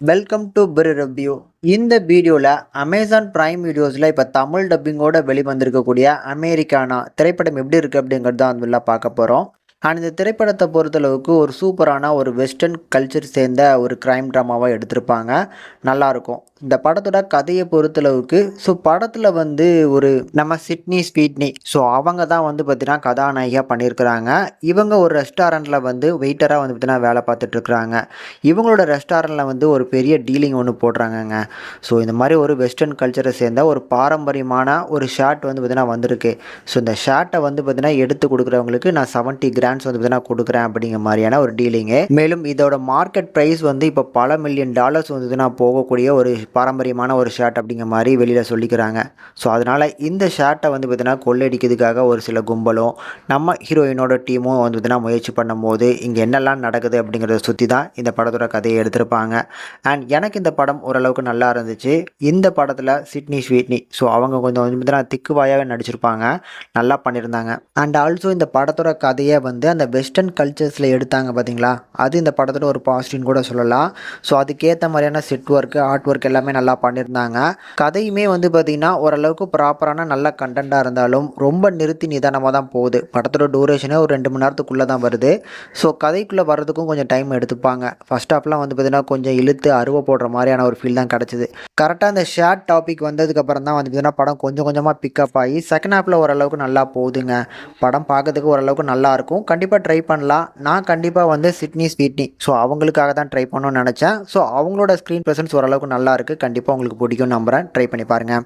Welcome to Pir review. இந்த வீடியோவில் Amazon prime வீடியோஸில் இப்போ தமிழ் டப்பிங்கோட வெளிவந்திருக்கக்கூடிய அமெரிக்கானா திரைப்படம் எப்படி இருக்குது அப்படிங்கிறது தான் வந்து பார்க்க போகிறோம். அண்ட் இந்த திரைப்படத்தை பொறுத்தளவுக்கு ஒரு சூப்பரான ஒரு வெஸ்டர்ன் கல்ச்சர் சேர்ந்த ஒரு க்ரைம் ட்ராமாவாக எடுத்திருப்பாங்க. நல்லாயிருக்கும். இந்த படத்தோட கதையை பொறுத்தளவுக்கு படத்தில் வந்து ஒரு நம்ம சிட்னி ஸ்வீட்னி அவங்க தான் வந்து பார்த்தீங்கன்னா கதாநாயகியாக பண்ணியிருக்கிறாங்க. இவங்க ஒரு ரெஸ்டாரண்ட்டில் வந்து வெயிட்டராக வந்து பார்த்தீங்கன்னா வேலை பார்த்துட்ருக்குறாங்க. இவங்களோட ரெஸ்டாரண்ட்டில் வந்து ஒரு பெரிய டீலிங் ஒன்று போடுறாங்கங்க. இந்த மாதிரி ஒரு வெஸ்டர்ன் கல்ச்சரை சேர்ந்த ஒரு பாரம்பரியமான ஒரு ஷர்ட் வந்து பார்த்தீங்கன்னா வந்திருக்கு. இந்த ஷர்ட்டை வந்து பார்த்தீங்கன்னா எடுத்து கொடுக்குறவங்களுக்கு நான் 70 கிராண்ட்ஸ் வந்து பார்த்தீங்கன்னா கொடுக்குறேன் அப்படிங்கிற மாதிரியான ஒரு டீலிங்கு. மேலும் இதோட மார்க்கெட் ப்ரைஸ் வந்து இப்போ பல மில்லியன் டாலர்ஸ் வந்து பார்த்தீங்கன்னா போகக்கூடிய ஒரு பாரம்பரியமான ஒரு ஷர்ட் அப்படிங்கிற மாதிரி வெளியில் சொல்லிக்கிறாங்க. அதனால் இந்த ஷர்ட்டை வந்து பார்த்தீங்கன்னா கொள்ளையடிக்கிறதுக்காக ஒரு சில கும்பலும் நம்ம ஹீரோயினோட டீமும் வந்து பார்த்தீங்கன்னா முயற்சி பண்ணும்போது இங்கே என்னெல்லாம் நடக்குது அப்படிங்கிறத சுற்றி தான் இந்த படத்தோட கதையை எடுத்திருப்பாங்க. அண்ட் எனக்கு இந்த படம் ஓரளவுக்கு நல்லா இருந்துச்சு. இந்த படத்தில் சிட்னி ஸ்வீட்னி அவங்க கொஞ்சம் வந்து பார்த்தீங்கன்னா திக்குவாயாகவே நடிச்சிருப்பாங்க. நல்லா பண்ணியிருந்தாங்க. அண்ட் ஆல்சோ இந்த படத்தோட கதையை வந்து அந்த வெஸ்டர்ன் கல்ச்சர்ஸில் எடுத்தாங்க பார்த்தீங்களா, அது இந்த படத்தோட ஒரு பாசிட்டிவ்னு கூட சொல்லலாம். அதுக்கேற்ற மாதிரியான செட் ஒர்க்கு ஆர்ட் ஒர்க் எல்லாமே நல்லா பண்ணியிருந்தாங்க. கதையுமே வந்து பார்த்திங்கன்னா ஓரளவுக்கு ப்ராப்பரான நல்ல கண்டென்ட்டாக இருந்தாலும் ரொம்ப நிறுத்தி நிதானமாக தான் போகுது. படத்தோட டூரேஷனே ஒரு 2 மணி நேரத்துக்குள்ளே தான் வருது. கதைக்குள்ளே வர்றதுக்கும் கொஞ்சம் டைம் எடுத்துப்பாங்க. ஃபஸ்ட் ஹாஃப்லாம் வந்து பார்த்திங்கன்னா கொஞ்சம் இழுத்து அருவ போடுற மாதிரியான ஒரு ஃபீல் தான் கிடச்சிது. கரெக்டாக அந்த ஷேர்ட் டாபிக் வந்ததுக்கப்புறம் தான் வந்து பார்த்திங்கன்னா படம் கொஞ்சம் கொஞ்சமாக பிக்கப் ஆகி செகண்ட் ஹாஃபில் ஓரளவுக்கு நல்லா போகுதுங்க. படம் பார்க்கறதுக்கு ஓரளவுக்கு நல்லாயிருக்கும். கண்டிப்பாக ட்ரை பண்ணலாம். நான் கண்டிப்பாக வந்து சிட்னி ஸ்வீட்னி அவங்களுக்காக தான் ட்ரை பண்ணணும்னு நினச்சேன். அவங்களோட ஸ்க்ரீன் ப்ரெசன்ஸ் ஓரளவுக்கு நல்லா இருக்குது. கண்டிப்பாக உங்களுக்கு பிடிக்கும் நம்புகிறேன். ட்ரை பண்ணி பாருங்கள்.